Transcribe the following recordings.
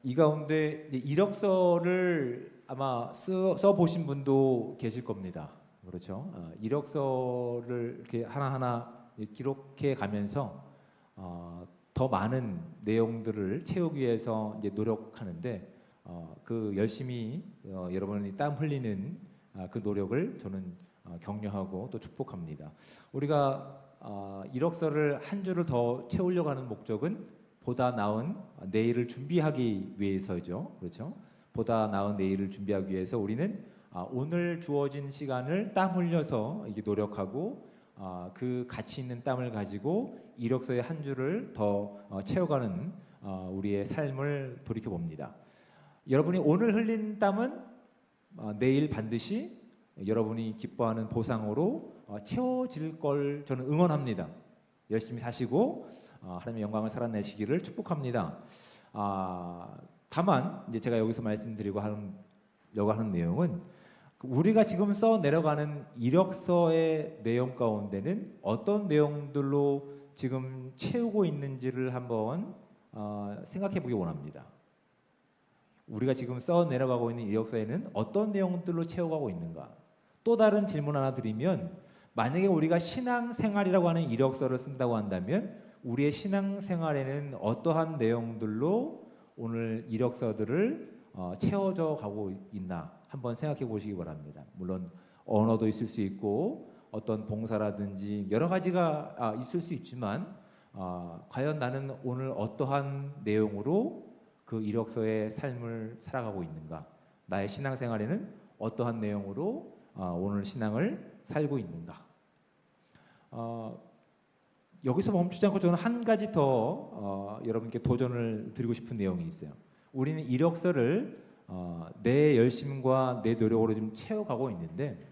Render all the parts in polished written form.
이 가운데 이력서를 아마 써보신 분도 계실 겁니다. 그렇죠? 이력서를 이렇게 하나하나 기록해 가면서 더 많은 내용들을 채우기 위해서 이제 노력하는데 그 열심히 여러분이 땀 흘리는 그 노력을 저는 격려하고 또 축복합니다. 우리가 이력서를 한 줄을 더 채우려고 하는 목적은 보다 나은 내일을 준비하기 위해서죠. 그렇죠? 보다 나은 내일을 준비하기 위해서 우리는 오늘 주어진 시간을 땀 흘려서 이게 노력하고 그 가치 있는 땀을 가지고 이력서의 한 줄을 더 채워가는 우리의 삶을 돌이켜 봅니다. 여러분이 오늘 흘린 땀은 내일 반드시 여러분이 기뻐하는 보상으로 채워질 걸 저는 응원합니다. 열심히 사시고 하나님의 영광을 살아내시기를 축복합니다. 다만 이제 제가 여기서 말씀드리려고 하는 내용은 우리가 지금 써 내려가는 이력서의 내용 가운데는 어떤 내용들로 지금 채우고 있는지를 한번 생각해 보기 원합니다. 우리가 지금 써 내려가고 있는 이력서에는 어떤 내용들로 채워가고 있는가? 또 다른 질문 하나 드리면, 만약에 우리가 신앙생활이라고 하는 이력서를 쓴다고 한다면 우리의 신앙생활에는 어떠한 내용들로 오늘 이력서들을 채워져 가고 있나 한번 생각해 보시기 바랍니다. 물론 언어도 있을 수 있고 어떤 봉사라든지 여러 가지가 있을 수 있지만 과연 나는 오늘 어떠한 내용으로 그 이력서의 삶을 살아가고 있는가? 나의 신앙생활에는 어떠한 내용으로 오늘 신앙을 살고 있는가? 여기서 멈추지 않고 저는 한 가지 더 여러분께 도전을 드리고 싶은 내용이 있어요. 우리는 이력서를 내 열심과 내 노력으로 좀 채워가고 있는데,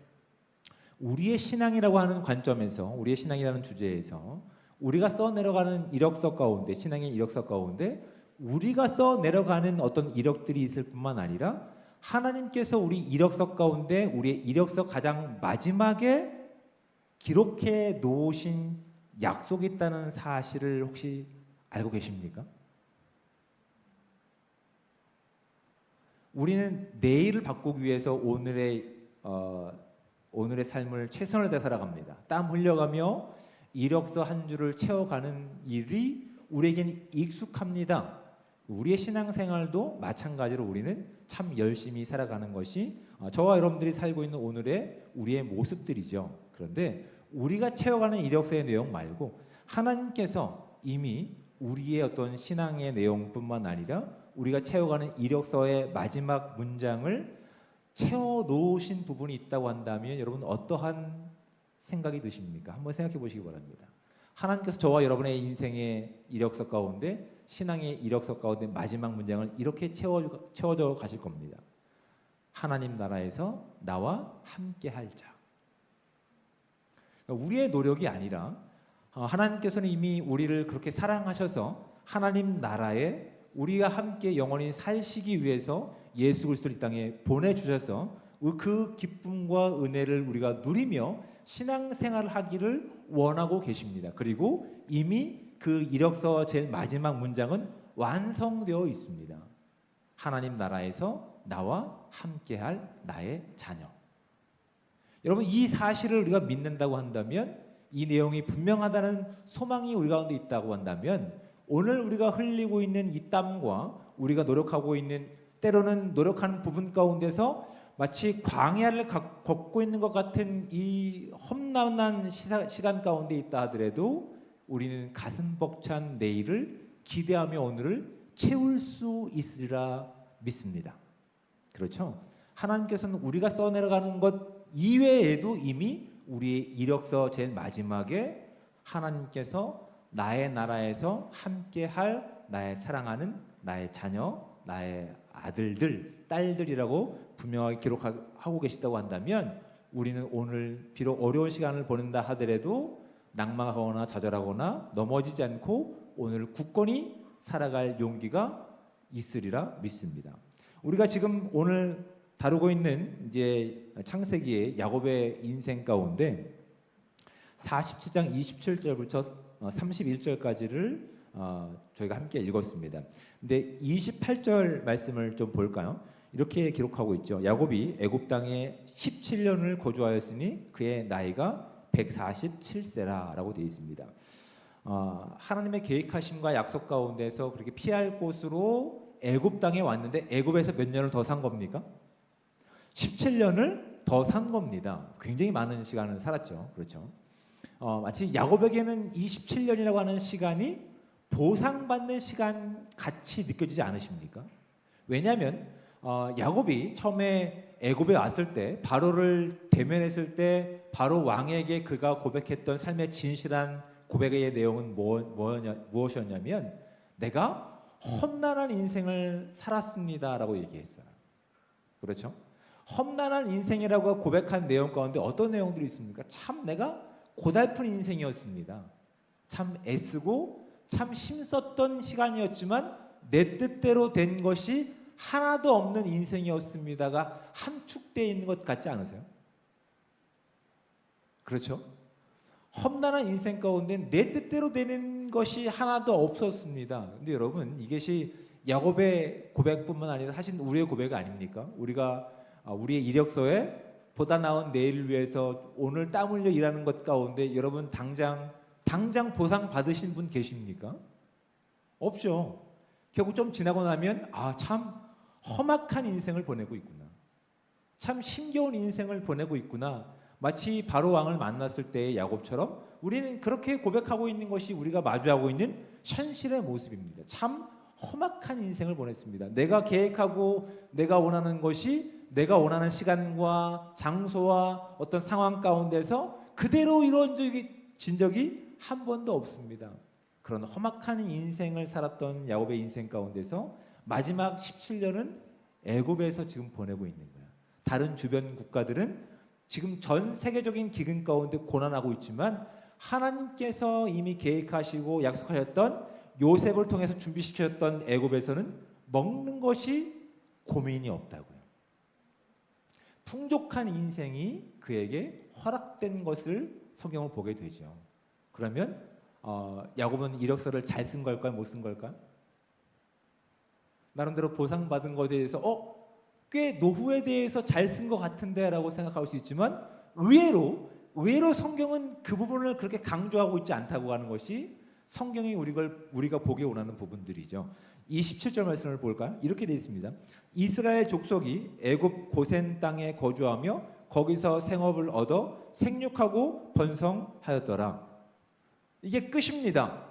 우리의 신앙이라고 하는 관점에서, 우리의 신앙이라는 주제에서 우리가 써내려가는 이력서 가운데, 신앙의 이력서 가운데 우리가 써내려가는 어떤 이력들이 있을 뿐만 아니라 하나님께서 우리 이력서 가운데 우리의 이력서 가장 마지막에 기록해 놓으신 약속이 있다는 사실을 혹시 알고 계십니까? 우리는 내일을 바꾸기 위해서 오늘의 삶을 최선을 다해 살아갑니다. 땀 흘려가며 이력서 한 줄을 채워가는 일이 우리에게는 익숙합니다. 우리의 신앙생활도 마찬가지로 우리는 참 열심히 살아가는 것이 저와 여러분들이 살고 있는 오늘의 우리의 모습들이죠. 그런데 우리가 채워가는 이력서의 내용 말고 하나님께서 이미 우리의 어떤 신앙의 내용뿐만 아니라 우리가 채워가는 이력서의 마지막 문장을 채워놓으신 부분이 있다고 한다면 여러분 어떠한 생각이 드십니까? 한번 생각해 보시기 바랍니다. 하나님께서 저와 여러분의 인생의 이력서 가운데, 신앙의 이력서 가운데 마지막 문장을 이렇게 채워져 가실 겁니다. 하나님 나라에서 나와 함께 할 자. 우리의 노력이 아니라 하나님께서는 이미 우리를 그렇게 사랑하셔서 하나님 나라에 우리가 함께 영원히 살시기 위해서 예수 그리스도를 이 땅에 보내주셔서 그 기쁨과 은혜를 우리가 누리며 신앙생활을 하기를 원하고 계십니다. 그리고 이미 그 이력서 제일 마지막 문장은 완성되어 있습니다. 하나님 나라에서 나와 함께할 나의 자녀. 여러분, 이 사실을 우리가 믿는다고 한다면, 이 내용이 분명하다는 소망이 우리 가운데 있다고 한다면, 오늘 우리가 흘리고 있는 이 땀과 우리가 노력하고 있는, 때로는 노력하는 부분 가운데서 마치 광야를 걷고 있는 것 같은 이 험난한 시간 가운데 있다 하더라도 우리는 가슴 벅찬 내일을 기대하며 오늘을 채울 수 있으리라 믿습니다. 그렇죠? 하나님께서는 우리가 써내려가는 것 이외에도 이미 우리의 이력서 제일 마지막에 하나님께서 나의 나라에서 함께할 나의 사랑하는 나의 자녀, 나의 아들들, 딸들이라고 분명하게 기록하고 계시다고 한다면, 우리는 오늘 비록 어려운 시간을 보낸다 하더라도 낙망하거나 좌절하거나 넘어지지 않고 오늘 굳건히 살아갈 용기가 있으리라 믿습니다. 우리가 지금 오늘 다루고 있는 이제 창세기의 야곱의 인생 가운데 47장 27절부터 31절까지를 저희가 함께 읽었습니다. 근데 28절 말씀을 좀 볼까요? 이렇게 기록하고 있죠. 야곱이 애굽 땅에 17년을 거주하였으니 그의 나이가 147세라라고 되어 있습니다. 하나님의 계획하심과 약속 가운데서 그렇게 피할 곳으로 애굽 땅에 왔는데 애굽에서 몇 년을 더 산 겁니까? 17년을 더 산 겁니다. 굉장히 많은 시간을 살았죠. 그렇죠. 마치 야곱에게는 이 17년이라고 하는 시간이 보상받는 시간 같이 느껴지지 않으십니까? 왜냐하면 야곱이 처음에 애굽에 왔을 때 바로를 대면했을 때 바로 왕에게 그가 고백했던 삶의 진실한 고백의 내용은 무엇이었냐면 내가 험난한 인생을 살았습니다라고 얘기했어요. 그렇죠? 험난한 인생이라고 고백한 내용 가운데 어떤 내용들이 있습니까? 참 내가 고달픈 인생이었습니다. 참 애쓰고 참 힘썼던 시간이었지만 내 뜻대로 된 것이 하나도 없는 인생이었습니다가 함축되어 있는 것 같지 않으세요? 그렇죠? 험난한 인생 가운데 내 뜻대로 되는 것이 하나도 없었습니다. 근데 여러분 이것이 야곱의 고백뿐만 아니라 사실 우리의 고백 아닙니까? 우리가 우리의 이력서에 보다 나은 내일을 위해서 오늘 땀 흘려 일하는 것 가운데 여러분 당장 보상 받으신 분 계십니까? 없죠. 결국 좀 지나고 나면 참 험악한 인생을 보내고 있구나. 참 힘겨운 인생을 보내고 있구나. 마치 바로 왕을 만났을 때의 야곱처럼 우리는 그렇게 고백하고 있는 것이 우리가 마주하고 있는 현실의 모습입니다. 참 험악한 인생을 보냈습니다. 내가 계획하고 내가 원하는 것이 내가 원하는 시간과 장소와 어떤 상황 가운데서 그대로 이루어진 적이 한 번도 없습니다. 그런 험악한 인생을 살았던 야곱의 인생 가운데서 마지막 17년은 애굽에서 지금 보내고 있는 거야. 다른 주변 국가들은 지금 전 세계적인 기근 가운데 고난하고 있지만 하나님께서 이미 계획하시고 약속하셨던 요셉을 통해서 준비시켰던 애굽에서는 먹는 것이 고민이 없다고요. 풍족한 인생이 그에게 허락된 것을 성경을 보게 되죠. 그러면 야곱은 이력서를 잘 쓴 걸까요? 못 쓴 걸까요? 나름대로 보상받은 것에 대해서 꽤 노후에 대해서 잘 쓴 것 같은데 라고 생각할 수 있지만 의외로 성경은 그 부분을 그렇게 강조하고 있지 않다고 하는 것이 성경이 우리가 보기 원하는 부분들이죠. 27절 말씀을 볼까요? 이렇게 되어 있습니다. 이스라엘 족속이 애굽 고센 땅에 거주하며 거기서 생업을 얻어 생육하고 번성하였더라. 이게 끝입니다.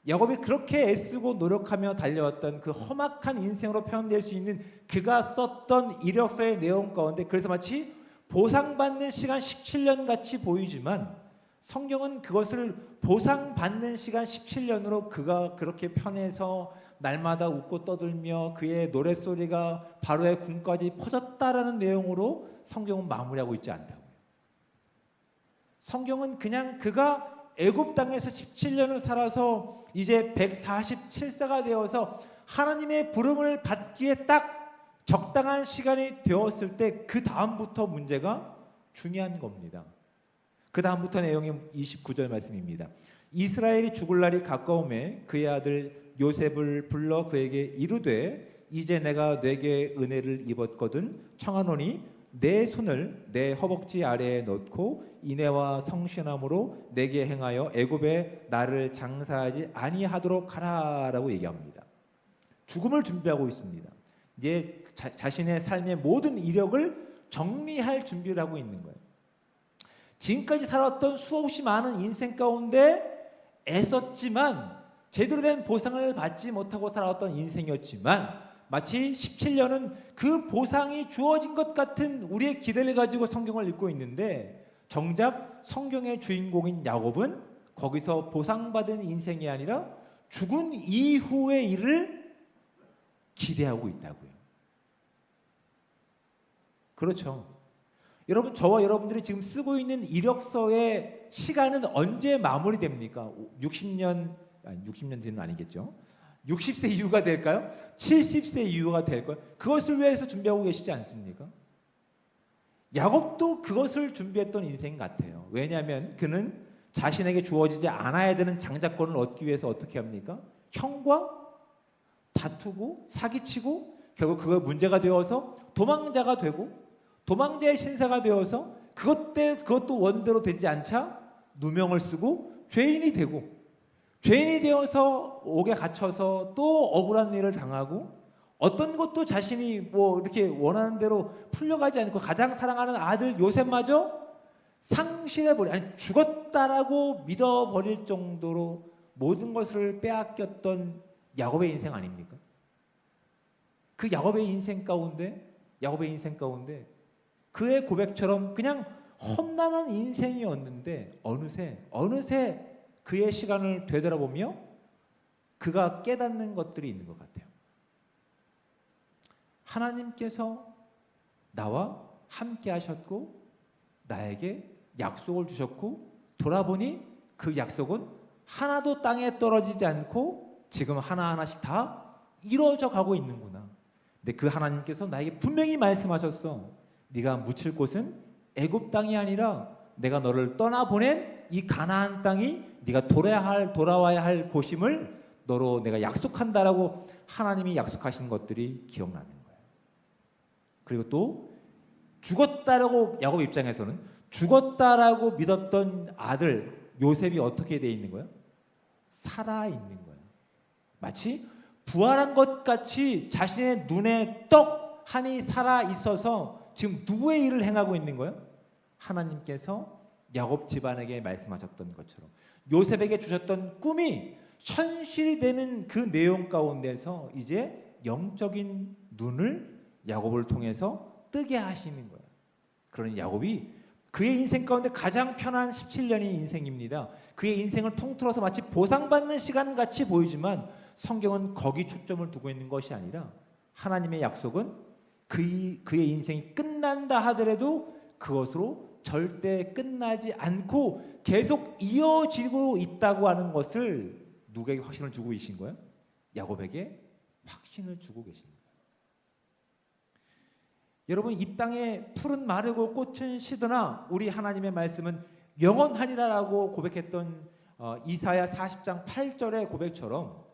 야곱이 그렇게 애쓰고 노력하며 달려왔던 그 험악한 인생으로 표현될 수 있는 그가 썼던 이력서의 내용 가운데 그래서 마치 보상받는 시간 17년 같이 보이지만 성경은 그것을 보상받는 시간 17년으로 그가 그렇게 편해서 날마다 웃고 떠들며 그의 노랫소리가 바로의 궁까지 퍼졌다라는 내용으로 성경은 마무리하고 있지 않다고요. 성경은 그냥 그가 애굽 땅에서 17년을 살아서 이제 147세가 되어서 하나님의 부름을 받기에 딱 적당한 시간이 되었을 때 그 다음부터 문제가 중요한 겁니다. 그 다음부터 내용이 29절 말씀입니다. 이스라엘이 죽을 날이 가까움에 그의 아들 요셉을 불러 그에게 이르되 이제 내가 네게 은혜를 입었거든 청하노니 내 손을 내 허벅지 아래에 넣고 인애와 성실함으로 내게 행하여 애굽에 나를 장사하지 아니하도록 하라라고 얘기합니다. 죽음을 준비하고 있습니다. 이제 자신의 삶의 모든 이력을 정리할 준비를 하고 있는 거예요. 지금까지 살았던 수없이 많은 인생 가운데 애썼지만 제대로 된 보상을 받지 못하고 살아왔던 인생이었지만 마치 17년은 그 보상이 주어진 것 같은 우리의 기대를 가지고 성경을 읽고 있는데 정작 성경의 주인공인 야곱은 거기서 보상받은 인생이 아니라 죽은 이후의 일을 기대하고 있다고요. 그렇죠. 여러분 저와 여러분들이 지금 쓰고 있는 이력서의 시간은 언제 마무리됩니까? 60년 뒤는 아니겠죠. 60세 이후가 될까요? 70세 이후가 될까요? 그것을 위해서 준비하고 계시지 않습니까? 야곱도 그것을 준비했던 인생 같아요. 왜냐하면 그는 자신에게 주어지지 않아야 되는 장자권을 얻기 위해서 어떻게 합니까? 형과 다투고 사기치고 결국 그거 문제가 되어서 도망자가 되고 도망자의 신세가 되어서 그것도 원대로 되지 않자 누명을 쓰고 죄인이 되고 죄인이 되어서 옥에 갇혀서 또 억울한 일을 당하고 어떤 것도 자신이 뭐 이렇게 원하는 대로 풀려가지 않고 가장 사랑하는 아들 요셉마저 상실해버려 아니 죽었다라고 믿어버릴 정도로 모든 것을 빼앗겼던 야곱의 인생 아닙니까? 그 야곱의 인생 가운데 그의 고백처럼 그냥 험난한 인생이었는데 어느새 그의 시간을 되돌아보며 그가 깨닫는 것들이 있는 것 같아요. 하나님께서 나와 함께 하셨고 나에게 약속을 주셨고 돌아보니 그 약속은 하나도 땅에 떨어지지 않고 지금 하나하나씩 다 이루어져 가고 있는구나. 근데 그 하나님께서 나에게 분명히 말씀하셨어. 네가 묻힐 곳은 애굽 땅이 아니라 내가 너를 떠나보낸 이 가나안 땅이 네가 돌아와야 할 곳임을 너로 내가 약속한다라고 하나님이 약속하신 것들이 기억나는 거예요. 그리고 또 죽었다라고 야곱 입장에서는 죽었다라고 믿었던 아들 요셉이 어떻게 돼 있는 거예요? 살아 있는 거예요. 마치 부활한 것 같이 자신의 눈에 떡하니 살아 있어서 지금 누구의 일을 행하고 있는 거예요? 하나님께서 야곱 집안에게 말씀하셨던 것처럼 요셉에게 주셨던 꿈이 현실이 되는 그 내용 가운데서 이제 영적인 눈을 야곱을 통해서 뜨게 하시는 거예요. 그러니 야곱이 그의 인생 가운데 가장 편한 17년의 인생입니다. 그의 인생을 통틀어서 마치 보상받는 시간 같이 보이지만 성경은 거기 초점을 두고 있는 것이 아니라 하나님의 약속은 그의 인생이 끝난다 하더라도 그것으로 절대 끝나지 않고 계속 이어지고 있다고 하는 것을 누구에게 확신을 주고 계신 거예요? 야곱에게 확신을 주고 계신 거예요. 여러분 이 땅에 푸른 마르고 꽃은 시드나 우리 하나님의 말씀은 영원하리라라고 고백했던 이사야 40장 8절의 고백처럼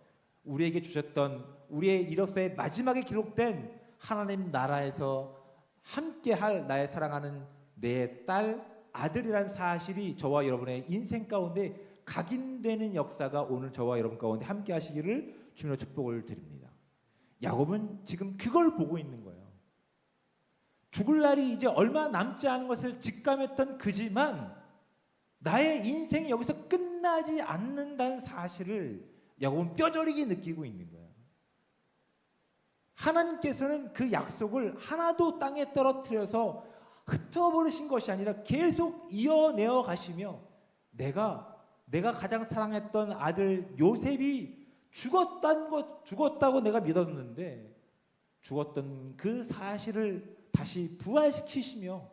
우리에게 주셨던 우리의 이력서의 마지막에 기록된 하나님 나라에서 함께할 나의 사랑하는 내 딸 아들이란 사실이 저와 여러분의 인생 가운데 각인되는 역사가 오늘 저와 여러분 가운데 함께 하시기를 주님의 축복을 드립니다. 야곱은 지금 그걸 보고 있는 거예요. 죽을 날이 이제 얼마 남지 않은 것을 직감했던 그지만 나의 인생이 여기서 끝나지 않는다는 사실을 야곱은 뼈저리게 느끼고 있는 거예요. 하나님께서는 그 약속을 하나도 땅에 떨어뜨려서 흩어버리신 것이 아니라 계속 이어내어 가시며 내가 가장 사랑했던 아들 요셉이 죽었다고 내가 믿었는데 죽었던 그 사실을 다시 부활시키시며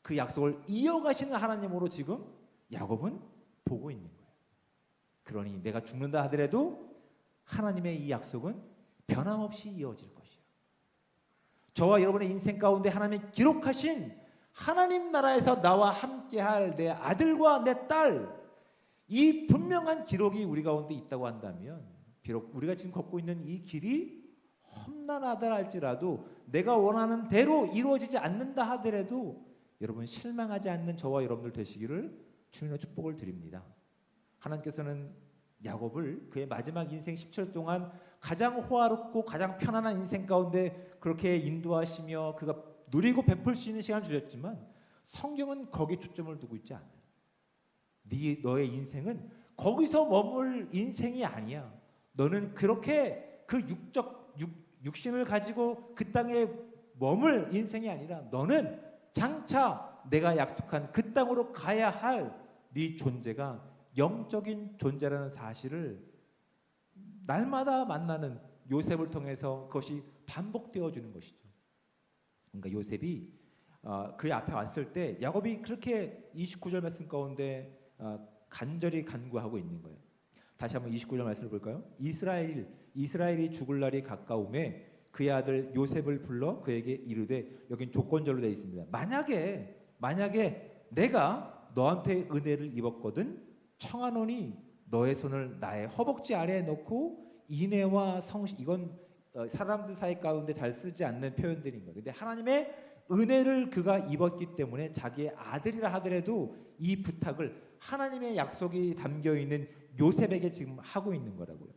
그 약속을 이어가시는 하나님으로 지금 야곱은 보고 있는 거예요. 그러니 내가 죽는다 하더라도 하나님의 이 약속은 변함없이 이어질 것이에요. 저와 여러분의 인생 가운데 하나님이 기록하신 하나님 나라에서 나와 함께할 내 아들과 내 딸, 이 분명한 기록이 우리 가운데 있다고 한다면 비록 우리가 지금 걷고 있는 이 길이 험난하다 할지라도 내가 원하는 대로 이루어지지 않는다 하더라도 여러분 실망하지 않는 저와 여러분들 되시기를 주님의 축복을 드립니다. 하나님께서는 야곱을 그의 마지막 인생 10년 동안 가장 호화롭고 가장 편안한 인생 가운데 그렇게 인도하시며 그가 누리고 베풀 수 있는 시간을 주셨지만 성경은 거기에 초점을 두고 있지 않아요. 너의 인생은 거기서 머물 인생이 아니야. 너는 그렇게 그 육신을 가지고 그 땅에 머물 인생이 아니라 너는 장차 내가 약속한 그 땅으로 가야 할 네 존재가 영적인 존재라는 사실을 날마다 만나는 요셉을 통해서 그것이 반복되어 주는 것이죠. 그러니까 요셉이 그 앞에 왔을 때 야곱이 그렇게 29절 말씀 가운데 간절히 간구하고 있는 거예요. 다시 한번 29절 말씀을 볼까요? 이스라엘이 죽을 날이 가까움에 그의 아들 요셉을 불러 그에게 이르되, 여긴 조건절로 되어 있습니다. 만약에 내가 너한테 은혜를 입었거든 청하노니 너의 손을 나의 허벅지 아래에 넣고 인애와 성실, 이건 사람들 사이 가운데 잘 쓰지 않는 표현들인 거예요. 근데 하나님의 은혜를 그가 입었기 때문에 자기의 아들이라 하더라도 이 부탁을 하나님의 약속이 담겨 있는 요셉에게 지금 하고 있는 거라고요.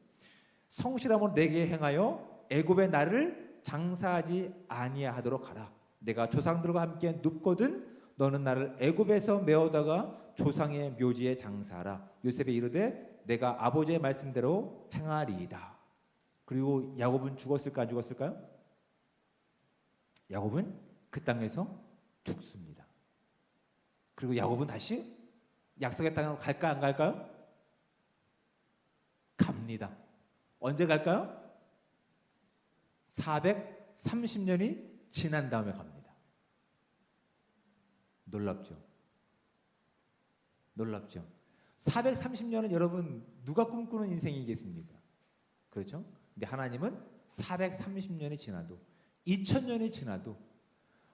성실함으로 내게 행하여 애굽의 나를 장사하지 아니하도록 하라. 내가 조상들과 함께 눕거든 너는 나를 애굽에서 메어다가 조상의 묘지에 장사하라. 요셉이 이르되 내가 아버지의 말씀대로 행하리이다. 그리고 야곱은 죽었을까 안 죽었을까요? 야곱은 그 땅에서 죽습니다. 그리고 야곱은 다시 약속의 땅으로 갈까 안 갈까요? 갑니다. 언제 갈까요? 430년이 지난 다음에 갑니다. 놀랍죠? 놀랍죠? 430년은 여러분 누가 꿈꾸는 인생이겠습니까? 그렇죠? 근데 하나님은 430년이 지나도 2000년이 지나도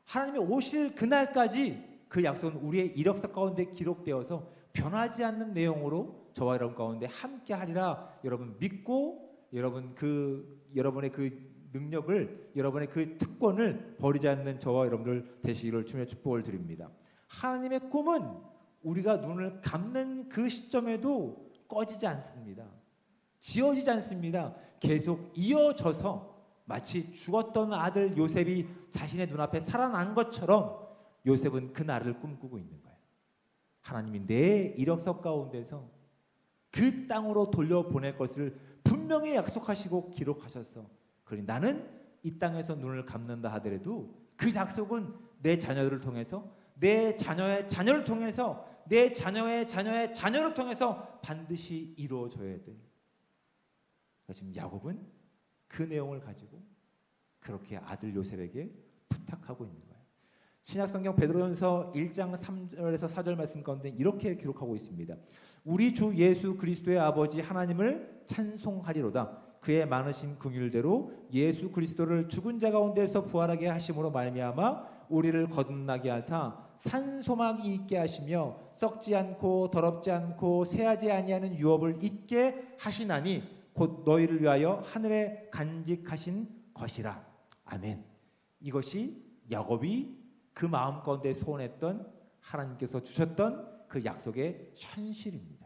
하나님이 오실 그날까지 그 약속은 우리의 이력서 가운데 기록되어서 변하지 않는 내용으로 저와 여러분 가운데 함께 하리라. 여러분 믿고 여러분의 그 능력을, 여러분의 그 특권을 버리지 않는 저와 여러분들 되시기를 주님의 축복을 드립니다. 하나님의 꿈은 우리가 눈을 감는 그 시점에도 꺼지지 않습니다. 지어지지 않습니다. 계속 이어져서 마치 죽었던 아들 요셉이 자신의 눈앞에 살아난 것처럼 요셉은 그 날을 꿈꾸고 있는 거예요. 하나님이 내 이력서 가운데서 그 땅으로 돌려보낼 것을 분명히 약속하시고 기록하셨어. 그러니 나는 이 땅에서 눈을 감는다 하더라도 그 약속은 내 자녀들을 통해서, 내 자녀의 자녀를 통해서, 내 자녀의 자녀의 자녀를 통해서 반드시 이루어져야 돼. 지금 야곱은 그 내용을 가지고 그렇게 아들 요셉에게 부탁하고 있는 거예요. 신약성경 베드로전서 1장 3절에서 4절 말씀 가운데 이렇게 기록하고 있습니다. 우리 주 예수 그리스도의 아버지 하나님을 찬송하리로다. 그의 많으신 긍휼대로 예수 그리스도를 죽은 자 가운데서 부활하게 하심으로 말미암아 우리를 거듭나게 하사 산소막이 있게 하시며 썩지 않고 더럽지 않고 새하지 아니하는 유업을 있게 하시나니 곧 너희를 위하여 하늘에 간직하신 것이라. 아멘. 이것이 야곱이 그 마음 가운데 소원했던 하나님께서 주셨던 그 약속의 현실입니다.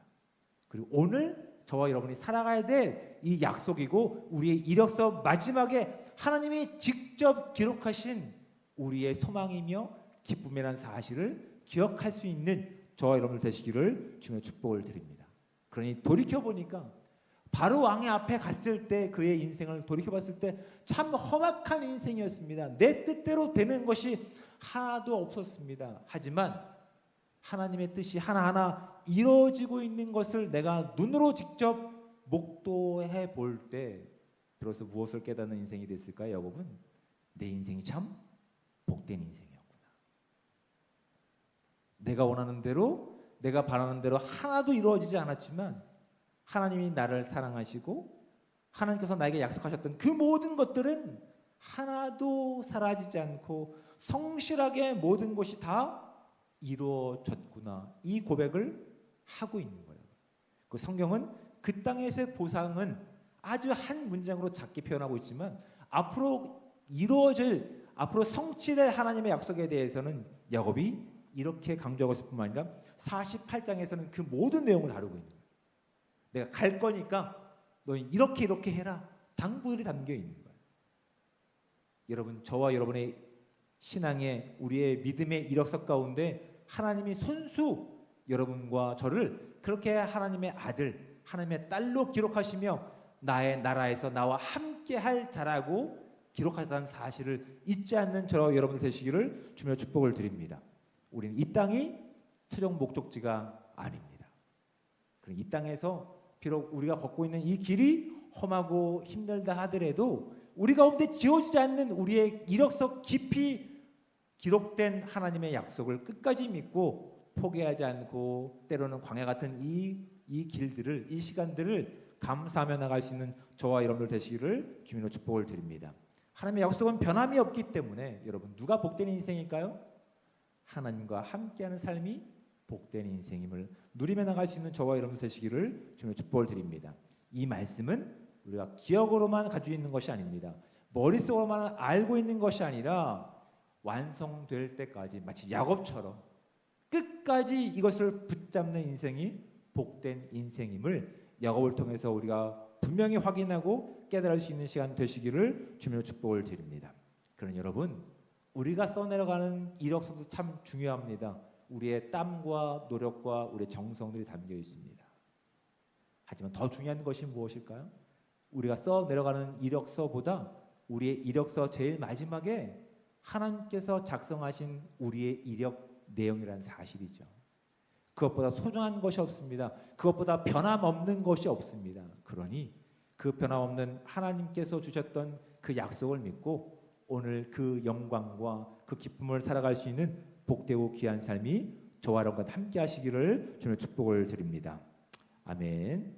그리고 오늘 저와 여러분이 살아가야 될 이 약속이고 우리의 이력서 마지막에 하나님이 직접 기록하신 우리의 소망이며 기쁨이라는 사실을 기억할 수 있는 저와 여러분들 되시기를 주님의 축복을 드립니다. 그러니 돌이켜보니까 바로 왕의 앞에 갔을 때 그의 인생을 돌이켜봤을 때 참 험악한 인생이었습니다. 내 뜻대로 되는 것이 하나도 없었습니다. 하지만 하나님의 뜻이 하나하나 이루어지고 있는 것을 내가 눈으로 직접 목도해 볼 때 비로소 무엇을 깨닫는 인생이 됐을까요? 야곱은 내 인생이 참 복된 인생이었구나. 내가 원하는 대로, 내가 바라는 대로 하나도 이루어지지 않았지만 하나님이 나를 사랑하시고 하나님께서 나에게 약속하셨던 그 모든 것들은 하나도 사라지지 않고 성실하게 모든 것이 다 이루어졌구나. 이 고백을 하고 있는 거예요. 그 성경은 그 땅에서의 보상은 아주 한 문장으로 작게 표현하고 있지만 앞으로 이루어질, 앞으로 성취될 하나님의 약속에 대해서는 야곱이 이렇게 강조하고 있을 뿐만 아니라 48장에서는 그 모든 내용을 다루고 있는 거예요. 내가 갈 거니까 너희 이렇게 해라. 당부들이 담겨 있는 거예요. 여러분, 저와 여러분의 신앙의, 우리의 믿음의 이력서 가운데 하나님이 손수 여러분과 저를 그렇게 하나님의 아들, 하나님의 딸로 기록하시며 나의 나라에서 나와 함께 할 자라고 기록하셨다는 사실을 잊지 않는 저와 여러분들 되시기를 주며 축복을 드립니다. 우리는 이 땅이 최종 목적지가 아닙니다. 이 땅에서 비록 우리가 걷고 있는 이 길이 험하고 힘들다 하더라도 우리 가운데 지어지지 않는 우리의 이력서 깊이 기록된 하나님의 약속을 끝까지 믿고 포기하지 않고 때로는 광야 같은 이 길들을, 이 시간들을 감사하며 나갈 수 있는 저와 여러분들 되시기를 주님으로 축복을 드립니다. 하나님의 약속은 변함이 없기 때문에 여러분 누가 복된 인생일까요? 하나님과 함께하는 삶이 복된 인생임을 누리며 나갈 수 있는 저와 여러분 되시기를 주님의 축복을 드립니다. 이 말씀은 우리가 기억으로만 가지고 있는 것이 아닙니다. 머릿속으로만 알고 있는 것이 아니라 완성될 때까지 마치 야곱처럼 끝까지 이것을 붙잡는 인생이 복된 인생임을 야곱을 통해서 우리가 분명히 확인하고 깨달을 수 있는 시간 되시기를 주님의 축복을 드립니다. 그런 여러분, 우리가 써내려가는 이력서도 참 중요합니다. 우리의 땀과 노력과 우리의 정성들이 담겨 있습니다. 하지만 더 중요한 것이 무엇일까요? 우리가 써내려가는 이력서보다 우리의 이력서 제일 마지막에 하나님께서 작성하신 우리의 이력 내용이라는 사실이죠. 그것보다 소중한 것이 없습니다. 그것보다 변함없는 것이 없습니다. 그러니 그 변함없는 하나님께서 주셨던 그 약속을 믿고 오늘 그 영광과 그 기쁨을 살아갈 수 있는 복되고 귀한 삶이 저와 여러분과 함께 하시기를 주님의 축복을 드립니다. 아멘.